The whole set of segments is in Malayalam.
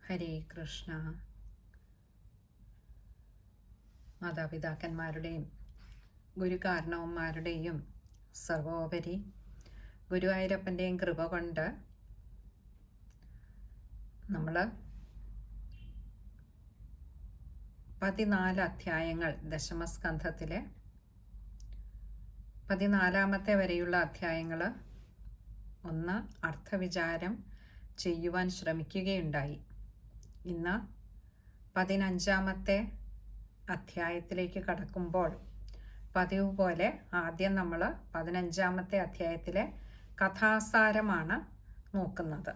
ഹരേ കൃഷ്ണ. മാതാപിതാക്കന്മാരുടെയും ഗുരുകാരണവന്മാരുടെയും സർവോപരി ഗുരുവായൂരപ്പൻ്റെയും കൃപ കൊണ്ട് നമ്മൾ 14 അധ്യായങ്ങൾ ദശമസ്കന്ധത്തിലെ 14-ാമത്തെ വരെയുള്ള അധ്യായങ്ങൾ ഒന്ന് അർത്ഥവിചാരം ചെയ്യുവാൻ ശ്രമിക്കുകയുണ്ടായി. ഇന്ന് 15-ാമത്തെ അധ്യായത്തിലേക്ക് കടക്കുമ്പോൾ പതിവ് പോലെ ആദ്യം നമ്മൾ 15-ാമത്തെ അധ്യായത്തിലെ കഥാസാരമാണ് നോക്കുന്നത്.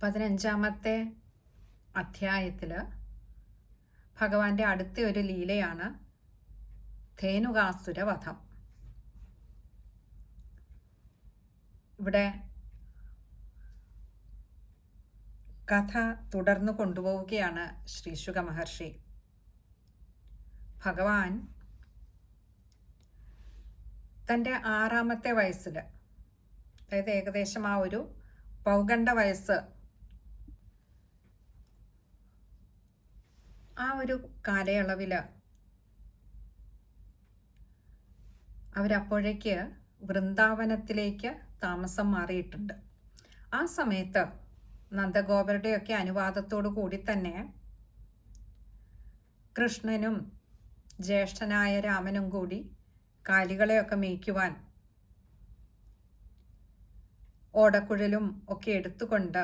15-ാമത്തെ അധ്യായത്തിൽ ഭഗവാന്റെ അടുത്ത ഒരു ലീലയാണ് ധേനുകാസുര വധം. ഇവിടെ കഥ തുടർന്നു കൊണ്ടുപോവുകയാണ് ശ്രീശുക മഹർഷി. ഭഗവാൻ തൻ്റെ 6-ാമത്തെ വയസ്സിൽ, അതായത് ഏകദേശം ആ ഒരു പൗഗണ്ഡ വയസ്സ്, ആ ഒരു കാലയളവിൽ അവരപ്പോഴേക്ക് വൃന്ദാവനത്തിലേക്ക് താമസം മാറിയിട്ടുണ്ട്. ആ സമയത്ത് നന്ദഗോപരുടെയൊക്കെ അനുവാദത്തോടു കൂടി തന്നെ കൃഷ്ണനും ജ്യേഷ്ഠനായ രാമനും കൂടി കാലികളെയൊക്കെ മേയ്ക്കുവാൻ ഓടക്കുഴലും ഒക്കെ എടുത്തുകൊണ്ട്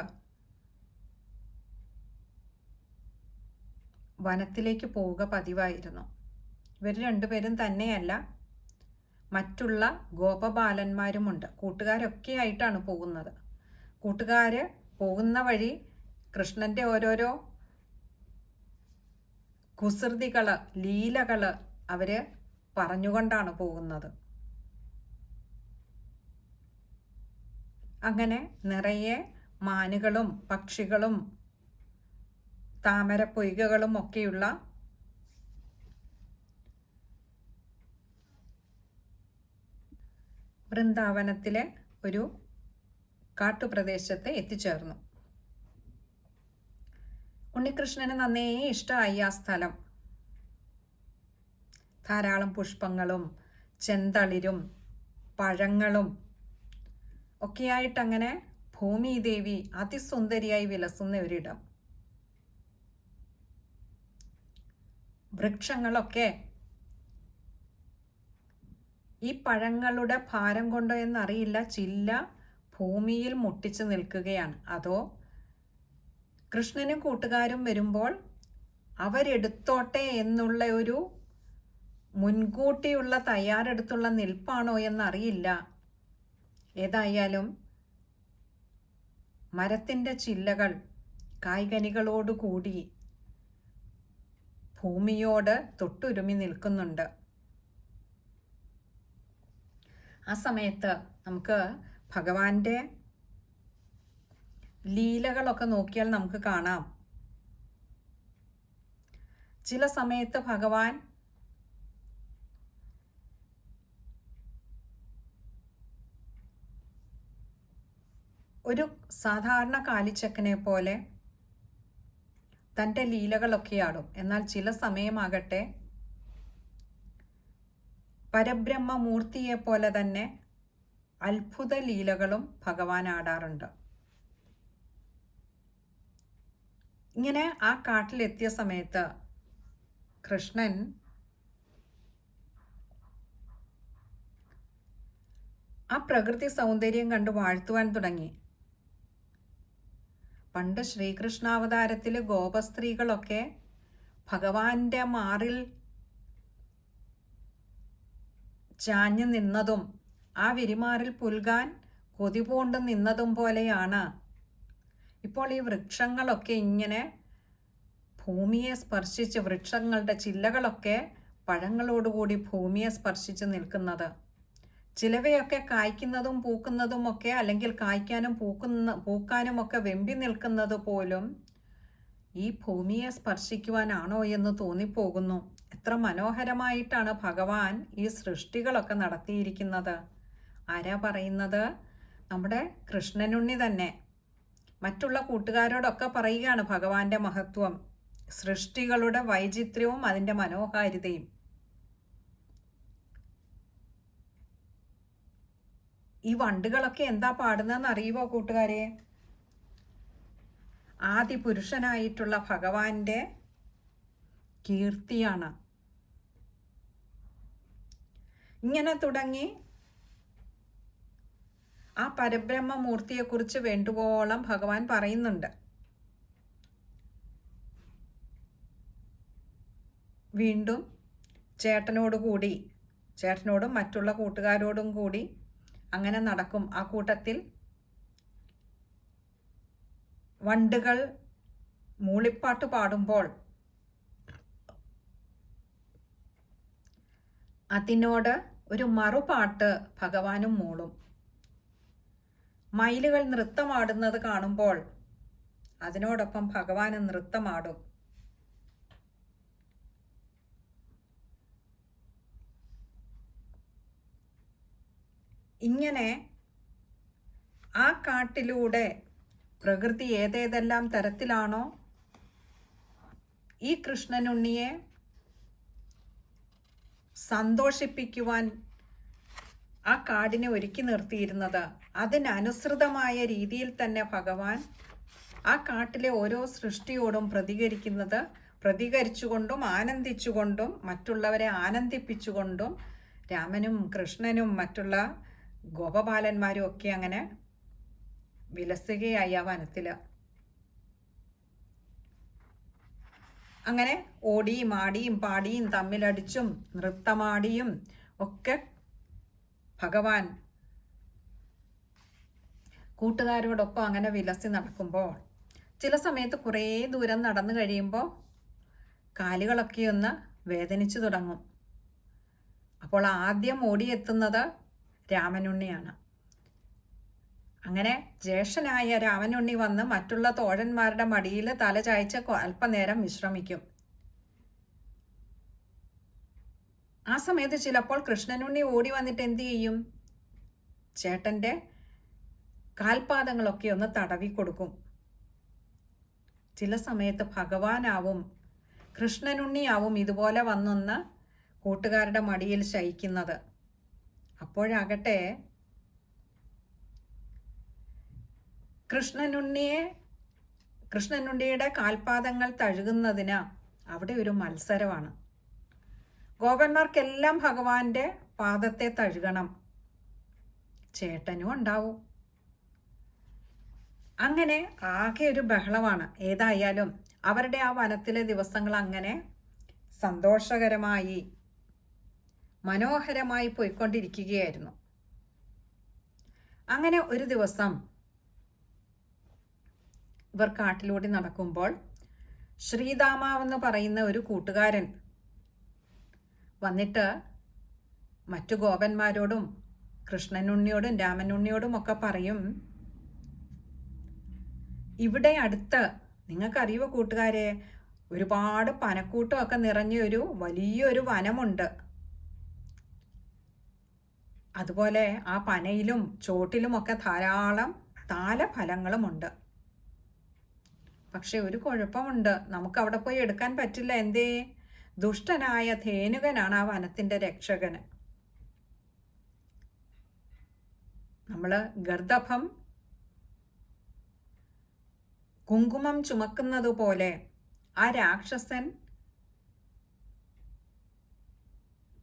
വനത്തിലേക്ക് പോവുക പതിവായിരുന്നു. ഇവർ രണ്ടുപേരും തന്നെയല്ല, മറ്റുള്ള ഗോപബാലന്മാരുമുണ്ട്. കൂട്ടുകാരൊക്കെ ആയിട്ടാണ് പോകുന്നത്. കൂട്ടുകാർ പോകുന്ന വഴി കൃഷ്ണൻ്റെ ഓരോരോ കുസൃതികൾ, ലീലകൾ അവർ പറഞ്ഞുകൊണ്ടാണ് പോകുന്നത്. അങ്ങനെ നിറയെ മാനുകളും പക്ഷികളും താമരപ്പൊയ്കകളും ഒക്കെയുള്ള വൃന്ദാവനത്തിലെ ഒരു കാട്ടുപ്രദേശത്ത് എത്തിച്ചേർന്നു. ഉണ്ണികൃഷ്ണന് നന്നേ ഇഷ്ടമായി ആ സ്ഥലം. ധാരാളം പുഷ്പങ്ങളും ചെന്തളിരും പഴങ്ങളും ഒക്കെയായിട്ടങ്ങനെ ഭൂമിദേവി അതിസുന്ദരിയായി വിലസുന്ന ഒരിടം. വൃക്ഷങ്ങളൊക്കെ ഈ പഴങ്ങളുടെ ഭാരം കൊണ്ടോ എന്നറിയില്ല, ചില്ല ഭൂമിയിൽ മുട്ടിച്ചു നിൽക്കുകയാണ്. അതോ കൃഷ്ണനും കൂട്ടുകാരും വരുമ്പോൾ അവരെടുത്തോട്ടെ എന്നുള്ള ഒരു മുൻകൂട്ടിയുള്ള തയ്യാറെടുത്തുള്ള നിൽപ്പാണോ എന്നറിയില്ല. ഏതായാലും മരത്തിൻ്റെ ചില്ലകൾ കായ്കനികളോടുകൂടി ഭൂമിയോട് തൊട്ടുരുമി നിൽക്കുന്നുണ്ട്. ആ സമയത്ത് നമുക്ക് ഭഗവാന്റെ ലീലകളൊക്കെ നോക്കിയാൽ നമുക്ക് കാണാം. ചില സമയത്ത് ഭഗവാൻ ഒരു സാധാരണ കാലിച്ചക്കനെ പോലെ തൻ്റെ ലീലകളൊക്കെ ആടും. എന്നാൽ ചില സമയമാകട്ടെ പരബ്രഹ്മമൂർത്തിയെ പോലെ തന്നെ അത്ഭുത ലീലകളും ഭഗവാൻ ആടാറുണ്ട്. ഇങ്ങനെ ആ കാട്ടിലെത്തിയ സമയത്ത് കൃഷ്ണൻ ആ പ്രകൃതി സൗന്ദര്യം കണ്ട് വാഴ്ത്തുവാൻ തുടങ്ങി. പണ്ട് ശ്രീകൃഷ്ണാവതാരത്തിൽ ഗോപസ്ത്രീകളൊക്കെ ഭഗവാന്റെ മാറിൽ ചാഞ്ഞു നിന്നതും ആ വിരിമാറിൽ പുൽകാൻ കൊതിപൂണ്ട് നിന്നതും പോലെയാണ് ഇപ്പോൾ ഈ വൃക്ഷങ്ങളൊക്കെ ഇങ്ങനെ ഭൂമിയെ സ്പർശിച്ച്, വൃക്ഷങ്ങളുടെ ചില്ലകളൊക്കെ പഴങ്ങളോടുകൂടി ഭൂമിയെ സ്പർശിച്ച് നിൽക്കുന്നത്. ചിലവയൊക്കെ കായ്ക്കുന്നതും പൂക്കുന്നതും ഒക്കെ, അല്ലെങ്കിൽ കായ്ക്കാനും പൂക്കാനും ഒക്കെ വെമ്പി നിൽക്കുന്നത് പോലും ഈ ഭൂമിയെ സ്പർശിക്കുവാനാണോ എന്ന് തോന്നിപ്പോകുന്നു. എത്ര മനോഹരമായിട്ടാണ് ഭഗവാൻ ഈ സൃഷ്ടികളൊക്കെ നടത്തിയിരിക്കുന്നത്. ആരാ പറയുന്നത്? നമ്മുടെ കൃഷ്ണനുണ്ണി തന്നെ. മറ്റുള്ള കൂട്ടുകാരോടൊക്കെ പറയുകയാണ് ഭഗവാന്റെ മഹത്വം, സൃഷ്ടികളുടെ വൈചിത്ര്യവും അതിൻ്റെ മനോഹാരിതയും. ഈ വണ്ടുകളൊക്കെ എന്താ പാടുന്നതെന്ന് അറിയുമോ കൂട്ടുകാരെ? ആദിപുരുഷനായിട്ടുള്ള ഭഗവാന്റെ കീർത്തിയാണ്. ഇങ്ങനെ തുടങ്ങി ആ പരബ്രഹ്മമൂർത്തിയെക്കുറിച്ച് വേണ്ടുവോളം ഭഗവാൻ പറയുന്നുണ്ട്. വീണ്ടും ചേട്ടനോടും മറ്റുള്ള കൂട്ടുകാരോടും കൂടി അങ്ങനെ നടക്കും. ആ കൂട്ടത്തിൽ വണ്ടുകൾ മൂളിപ്പാട്ട് പാടുമ്പോൾ അതിനോട് ഒരു മറുപാട്ട് ഭഗവാനും മൂളും. മയിലുകൾ നൃത്തമാടുന്നത് കാണുമ്പോൾ അതിനോടൊപ്പം ഭഗവാന് നൃത്തമാടും. ഇങ്ങനെ ആ കാട്ടിലൂടെ പ്രകൃതി ഏതേതെല്ലാം തരത്തിലാണോ ഈ കൃഷ്ണനുണ്ണിയെ സന്തോഷിപ്പിക്കുവാൻ ആ കാടിനെ ഒരുക്കി നിർത്തിയിരുന്നത്, അതിനനുസൃതമായ രീതിയിൽ തന്നെ ഭഗവാൻ ആ കാട്ടിലെ ഓരോ സൃഷ്ടിയോടും പ്രതികരിച്ചുകൊണ്ടും ആനന്ദിച്ചുകൊണ്ടും മറ്റുള്ളവരെ ആനന്ദിപ്പിച്ചുകൊണ്ടും രാമനും കൃഷ്ണനും മറ്റുള്ള ഗോപബാലന്മാരും ഒക്കെ അങ്ങനെ വിലസുകയായി ആ വനത്തിൽ. അങ്ങനെ ഓടിയും ആടിയും പാടിയും തമ്മിലടിച്ചും നൃത്തമാടിയും ഒക്കെ ഭഗവാൻ കൂട്ടുകാരോടൊപ്പം അങ്ങനെ വിലസി നടക്കുമ്പോൾ ചില സമയത്ത് കുറേ ദൂരം നടന്നു കഴിയുമ്പോൾ കാലുകളൊക്കെ ഒന്ന് വേദനിച്ചു തുടങ്ങും. അപ്പോൾ ആദ്യം ഓടിയെത്തുന്നത് രാമനുണ്ണിയാണ്. അങ്ങനെ ജ്യേഷ്ഠനായ രാമനുണ്ണി വന്ന് മറ്റുള്ള തോഴന്മാരുടെ മടിയിൽ തല ചായ്ച്ച് അല്പനേരം വിശ്രമിക്കും. ആ സമയത്ത് ചിലപ്പോൾ കൃഷ്ണനുണ്ണി ഓടി വന്നിട്ട് എന്തു ചെയ്യും? ചേട്ടൻ്റെ കാൽപാദങ്ങളൊക്കെ ഒന്ന് തടവി കൊടുക്കും. ചില സമയത്ത് ഭഗവാനാവും കൃഷ്ണനുണ്ണിയാവും ഇതുപോലെ വന്നൊന്ന് കൂട്ടുകാരുടെ മടിയിൽ ശയിക്കുന്നത്. അപ്പോഴാകട്ടെ കൃഷ്ണനുണ്ണിയുടെ കാൽപാദങ്ങൾ തഴുകുന്നതിന് അവിടെ ഒരു മത്സരമാണ്. ഗോപന്മാർക്കെല്ലാം ഭഗവാന്റെ പാദത്തെ തഴുകണം, ചേട്ടനും ഉണ്ടാവും. അങ്ങനെ ആകെ ഒരു ബഹളമാണ്. ഏതായാലും അവരുടെ ആ വനത്തിലെ ദിവസങ്ങൾ അങ്ങനെ സന്തോഷകരമായി മനോഹരമായി പോയിക്കൊണ്ടിരിക്കുകയായിരുന്നു. അങ്ങനെ ഒരു ദിവസം ഇവർ കാട്ടിലൂടെ നടക്കുമ്പോൾ ശ്രീദാമാവെന്ന് പറയുന്ന ഒരു കൂട്ടുകാരൻ വന്നിട്ട് മറ്റു ഗോപന്മാരോടും കൃഷ്ണനുണ്ണിയോടും രാമനുണ്ണിയോടും ഒക്കെ പറയും, ഇവിടെ അടുത്ത് നിങ്ങൾക്കറിയുമോ കൂട്ടുകാരെ, ഒരുപാട് പനക്കൂട്ടമൊക്കെ നിറഞ്ഞ വലിയൊരു വനമുണ്ട്. അതുപോലെ ആ പനയിലും ചോട്ടിലുമൊക്കെ ധാരാളം താലഫലങ്ങളുമുണ്ട്. പക്ഷെ ഒരു കുഴപ്പമുണ്ട്, നമുക്ക് അവിടെ പോയി എടുക്കാൻ പറ്റില്ല. എന്തേ? ദുഷ്ടനായ ധേനുകനാണ് ആ വനത്തിൻ്റെ രക്ഷകന്. നമ്മൾ ഗർദഭം കുങ്കുമം ചുമക്കുന്നത് പോലെ ആ രാക്ഷസൻ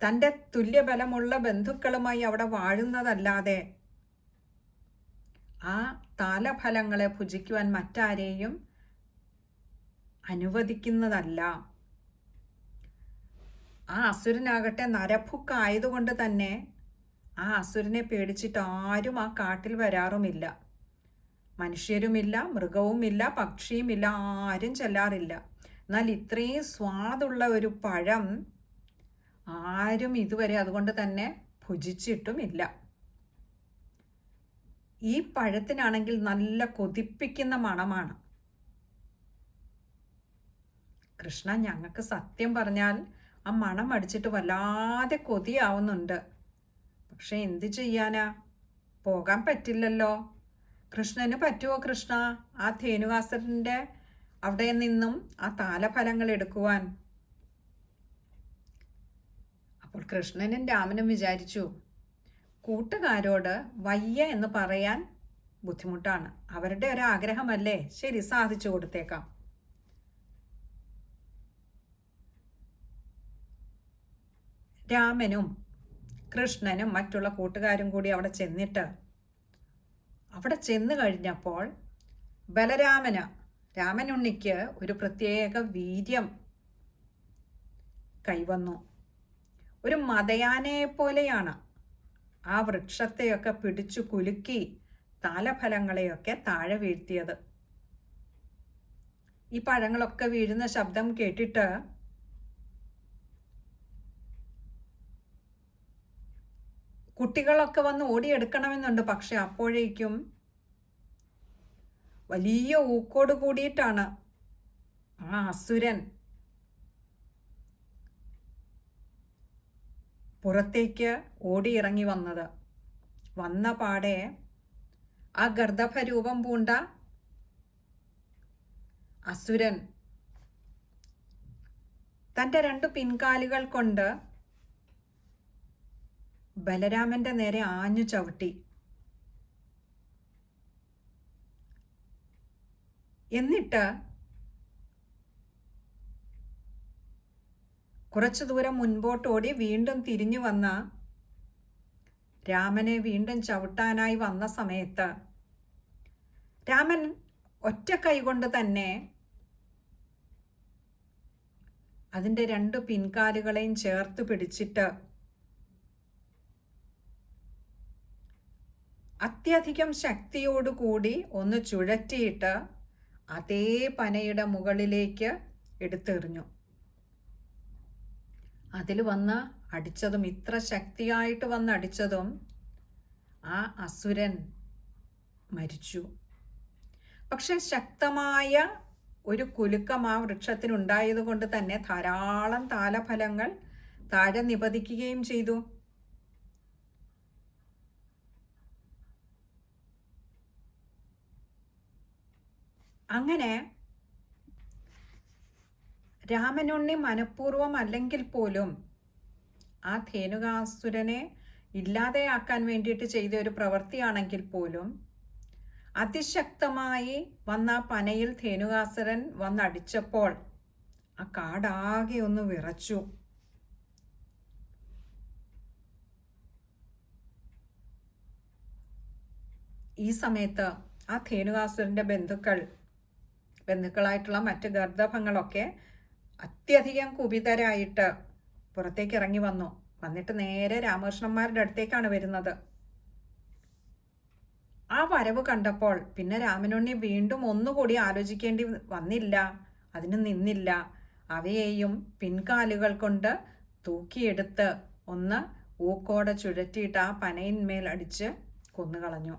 തൻ്റെ തുല്യബലമുള്ള ബന്ധുക്കളുമായി അവിടെ വാഴുന്നതല്ലാതെ ആ താലഫലങ്ങളെ ഭുജിക്കുവാൻ മറ്റാരെയും അനുവദിക്കുന്നതല്ല. ആ അസുരനാകട്ടെ നരഭുക്കായതുകൊണ്ട് തന്നെ ആ അസുരനെ പേടിച്ചിട്ട് ആരും ആ കാട്ടിൽ വരാറുമില്ല. മനുഷ്യരുമില്ല, മൃഗവുമില്ല, പക്ഷിയുമില്ല, ആരും ചെല്ലാറില്ല. എന്നാൽ ഇത്രയും സ്വാദുള്ള ഒരു പഴം ആരും ഇതുവരെ അതുകൊണ്ട് തന്നെ ഭുജിച്ചിട്ടുമില്ല. ഈ പഴത്തിനാണെങ്കിൽ നല്ല കൊതിപ്പിക്കുന്ന മണമാണ്. കൃഷ്ണ, ഞങ്ങൾക്ക് സത്യം പറഞ്ഞാൽ ആ മണം അടിച്ചിട്ട് വല്ലാതെ കൊതിയാവുന്നുണ്ട്. പക്ഷെ എന്ത് ചെയ്യാനാ, പോകാൻ പറ്റില്ലല്ലോ. കൃഷ്ണന് പറ്റുമോ കൃഷ്ണ ആ ധേനുകാസുരൻ്റെ അവിടെ നിന്നും ആ താലഫലങ്ങൾ എടുക്കുവാൻ? അപ്പോൾ കൃഷ്ണനും രാമനും വിചാരിച്ചു, കൂട്ടുകാരോട് വയ്യ എന്ന് പറയാൻ ബുദ്ധിമുട്ടാണ്, അവരുടെ ഒരു ആഗ്രഹമല്ലേ, ശരി സാധിച്ചു കൊടുത്തേക്കാം. രാമനും കൃഷ്ണനും മറ്റുള്ള കൂട്ടുകാരും കൂടി അവിടെ ചെന്ന് കഴിഞ്ഞപ്പോൾ രാമനുണ്ണിക്ക് ഒരു പ്രത്യേക വീര്യം കൈവന്നു. ഒരു മദയാനയെ പോലെയാണ് ആ വൃക്ഷത്തെയൊക്കെ പിടിച്ചു കുലുക്കി താലഫലങ്ങളെയൊക്കെ താഴെ വീഴ്ത്തിയത്. ഈ പഴങ്ങളൊക്കെ വീഴുന്ന ശബ്ദം കേട്ടിട്ട് കുട്ടികളൊക്കെ വന്ന് ഓടിയെടുക്കണമെന്നുണ്ട്. പക്ഷെ അപ്പോഴേക്കും വലിയ ഊക്കോട് കൂടിയിട്ടാണ് ആ അസുരൻ പുറത്തേക്ക് ഓടിയിറങ്ങി വന്നത്. വന്ന പാടെ ആ ഗർദഭരൂപം പൂണ്ട അസുരൻ തൻ്റെ 2 പിൻകാലുകൾ കൊണ്ട് ബലരാമന്റെ നേരെ ആഞ്ഞു ചവിട്ടി. എന്നിട്ട് കുറച്ചു ദൂരം മുൻപോട്ടോടി വീണ്ടും തിരിഞ്ഞു വന്ന രാമനെ വീണ്ടും ചവിട്ടാനായി വന്ന സമയത്ത് രാമൻ ഒറ്റ കൈകൊണ്ട് തന്നെ അതിൻ്റെ 2 പിൻകാലുകളെയും ചേർത്ത് പിടിച്ചിട്ട് അത്യധികം ശക്തിയോടുകൂടി ഒന്ന് ചുഴറ്റിയിട്ട് അതേ പനയുടെ മുകളിലേക്ക് എടുത്തെറിഞ്ഞു. അതിൽ വന്ന് അടിച്ചതും, ഇത്ര ശക്തിയായിട്ട് വന്ന് അടിച്ചതും ആ അസുരൻ മരിച്ചു. പക്ഷെ ശക്തമായ ഒരു കുലുക്കം ആ വൃക്ഷത്തിനുണ്ടായത് കൊണ്ട് തന്നെ ധാരാളം താലഫലങ്ങൾ താഴെ നിപതിക്കുകയും ചെയ്തു. അങ്ങനെ രാമനുണ്ണി മനഃപൂർവ്വം അല്ലെങ്കിൽ പോലും ആ ധേനുകാസുരനെ ഇല്ലാതെയാക്കാൻ വേണ്ടിയിട്ട് ചെയ്ത ഒരു പ്രവൃത്തിയാണെങ്കിൽ പോലും അതിശക്തമായി വന്ന പനയിൽ ധേനുകാസുരൻ വന്നടിച്ചപ്പോൾ ആ കാടാകെ ഒന്ന് വിറച്ചു. ഈ സമയത്ത് ആ ധേനുകാസുരൻ്റെ ബന്ധുക്കളായിട്ടുള്ള മറ്റ് ഗർദഭങ്ങളൊക്കെ അത്യധികം കുപിതരായിട്ട് പുറത്തേക്ക് ഇറങ്ങി വന്നിട്ട് നേരെ രാമകൃഷ്ണന്മാരുടെ അടുത്തേക്കാണ് വരുന്നത്. ആ വരവ് കണ്ടപ്പോൾ പിന്നെ രാമനുണ്ണി വീണ്ടും ഒന്നുകൂടി ആലോചിക്കേണ്ടി വന്നില്ല, അതിന് നിന്നില്ല. അവയെയും പിൻകാലുകൾ കൊണ്ട് തൂക്കിയെടുത്ത് ഒന്ന് ഊക്കോടെ ചുഴറ്റിയിട്ട് ആ പനയിന്മേൽ അടിച്ച് കൊന്നുകളഞ്ഞു.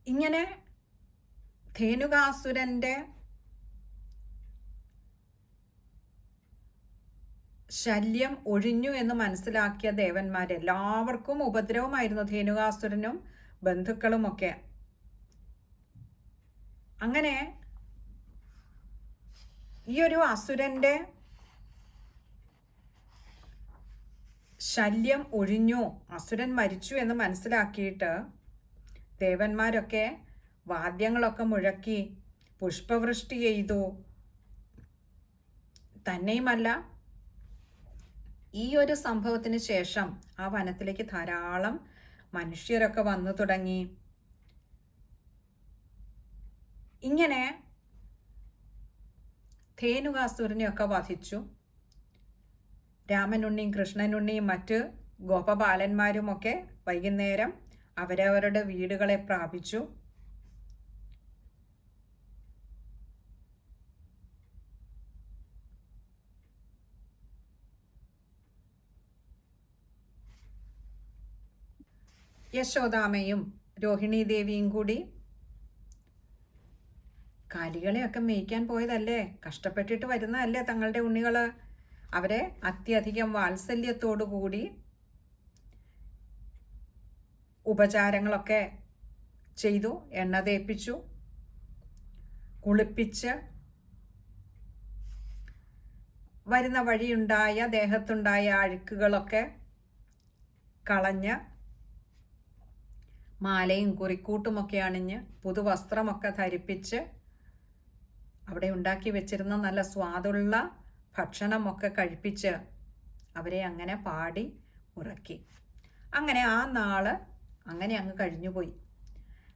ഇങ്ങനെ ധേനുകാസുരൻ്റെ ശല്യം ഒഴിഞ്ഞു എന്ന് മനസ്സിലാക്കിയ ദേവന്മാരെല്ലാവർക്കും ഉപദ്രവമായിരുന്നു, ധേനുകാസുരനും ബന്ധുക്കളുമൊക്കെ. അങ്ങനെ ഈ ഒരു അസുരൻ്റെ ശല്യം ഒഴിഞ്ഞു, അസുരൻ മരിച്ചു എന്ന് മനസ്സിലാക്കിയിട്ട് ദേവന്മാരൊക്കെ വാദ്യങ്ങളൊക്കെ മുഴക്കി പുഷ്പവൃഷ്ടി ചെയ്തു. തന്നെയുമല്ല, ഈ ഒരു സംഭവത്തിന് ശേഷം ആ വനത്തിലേക്ക് ധാരാളം മനുഷ്യരൊക്കെ വന്നു തുടങ്ങി. ഇങ്ങനെ ധേനുകാസുരനെയൊക്കെ വധിച്ചു. രാമനുണ്ണിയും കൃഷ്ണനുണ്ണിയും മറ്റ് ഗോപബാലന്മാരുമൊക്കെ വൈകുന്നേരം അവരവരുടെ വീടുകളെ പ്രാപിച്ചു. യശോദാമയും രോഹിണി ദേവിയും കൂടി കാലികളെയൊക്കെ മേയ്ക്കാൻ പോയതല്ലേ, കഷ്ടപ്പെട്ടിട്ട് വരുന്നതല്ലേ തങ്ങളുടെ ഉണ്ണികള്, അവരെ അത്യധികം വാത്സല്യത്തോടു കൂടി ഉപചാരങ്ങളൊക്കെ ചെയ്തു, എണ്ണ തേപ്പിച്ചു, കുളിപ്പിച്ച് വരുന്ന വഴിയുണ്ടായ ദേഹത്തുണ്ടായ അഴുക്കുകളൊക്കെ കളഞ്ഞ് മാലയും കുറിക്കൂട്ടുമൊക്കെ അണിഞ്ഞ് പുതുവസ്ത്രമൊക്കെ ധരിപ്പിച്ച് അവിടെ ഉണ്ടാക്കി വെച്ചിരുന്ന നല്ല സ്വാദുള്ള ഭക്ഷണമൊക്കെ കഴിപ്പിച്ച് അവരെ അങ്ങനെ പാടി ഉറക്കി. അങ്ങനെ ആ നാള് അങ്ങനെ അങ്ങ് കഴിഞ്ഞുപോയി.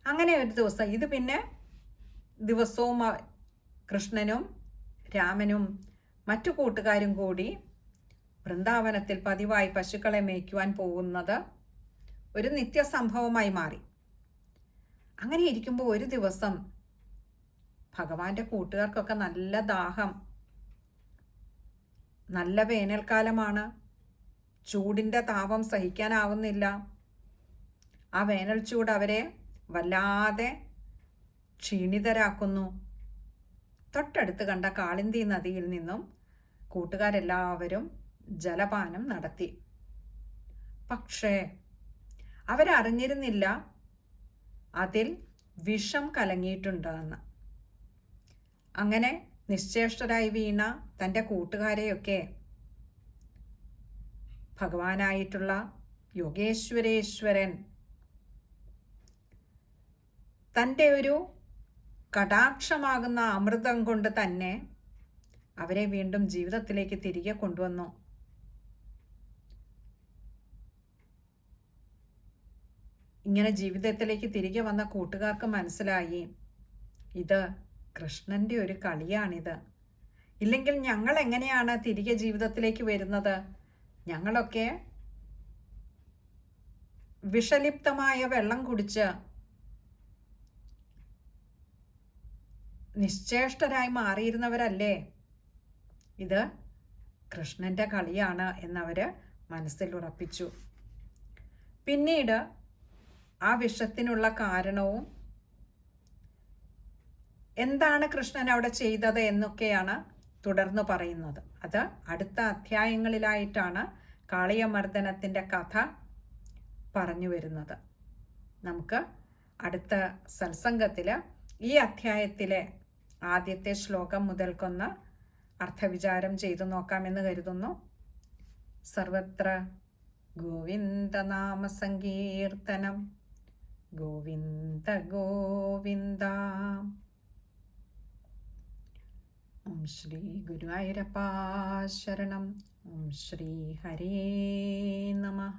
അങ്ങനെ ഒരു ദിവസം ഇത് പിന്നെ ദിവസവും കൃഷ്ണനും രാമനും മറ്റു കൂട്ടുകാരും കൂടി വൃന്ദാവനത്തിൽ പതിവായി പശുക്കളെ മേയ്ക്കുവാൻ പോകുന്നത് ഒരു നിത്യസംഭവമായി മാറി. അങ്ങനെ ഇരിക്കുമ്പോൾ ഒരു ദിവസം ഭഗവാന്റെ കൂട്ടുകാർക്കൊക്കെ നല്ല ദാഹം. നല്ല വേനൽക്കാലമാണ്, ചൂടിൻ്റെ താപം സഹിക്കാനാവുന്നില്ല. ആ വേനൽ ചൂട് അവരെ വല്ലാതെ ക്ഷീണിതരാക്കുന്നു. തൊട്ടടുത്ത് കണ്ട കാളിന്തി നദിയിൽ നിന്നും കൂട്ടുകാരെല്ലാവരും ജലപാനം നടത്തി. പക്ഷേ അവരറിഞ്ഞിരുന്നില്ല അതിൽ വിഷം കലങ്ങിയിട്ടുണ്ടെന്ന്. അങ്ങനെ നിശ്ചേഷ്ടരായി വീണ തൻ്റെ കൂട്ടുകാരെയൊക്കെ ഭഗവാനായിട്ടുള്ള യോഗേശ്വരേശ്വരൻ തൻ്റെ ഒരു കടാക്ഷമാകുന്ന അമൃതം കൊണ്ട് തന്നെ അവരെ വീണ്ടും ജീവിതത്തിലേക്ക് തിരികെ കൊണ്ടുവന്നു. ഇങ്ങനെ ജീവിതത്തിലേക്ക് തിരികെ വന്ന കൂട്ടുകാർക്ക് മനസ്സിലായി, ഇത് കൃഷ്ണൻ്റെ ഒരു കളിയാണിത്. ഇല്ലെങ്കിൽ ഞങ്ങൾ എങ്ങനെയാണ് തിരികെ ജീവിതത്തിലേക്ക് വരുന്നത്? ഞങ്ങളൊക്കെ വിഷലിപ്തമായ വെള്ളം കുടിച്ച് നിശ്ചേഷ്ടരായി മാറിയിരുന്നവരല്ലേ? ഇത് കൃഷ്ണൻ്റെ കളിയാണ് എന്നവർ മനസ്സിൽ ഉറപ്പിച്ചു. പിന്നീട് ആ വിഷത്തിനുള്ള കാരണവും എന്താണ് കൃഷ്ണൻ അവിടെ ചെയ്തത് എന്നൊക്കെയാണ് തുടർന്ന് പറയുന്നത്. അത് അടുത്ത അധ്യായങ്ങളിലായിട്ടാണ് കാളിയമർദ്ദനത്തിൻ്റെ കഥ പറഞ്ഞു വരുന്നത്. നമുക്ക് അടുത്ത സത്സംഗത്തിൽ ഈ അധ്യായത്തിലെ ആദ്യത്തെ ശ്ലോകം മുതൽക്കൊന്ന് അർത്ഥവിചാരം ചെയ്തു നോക്കാമെന്ന് കരുതുന്നു. സർവത്ര ഗോവിന്ദനാമ സങ്കീർത്തനം, ഗോവിന്ദ ഗോവിന്ദ. ഓം ശ്രീ ഗുരുവായൂരപ്പാ ശരണം. ഓം ശ്രീ ഹരേ നമഃ.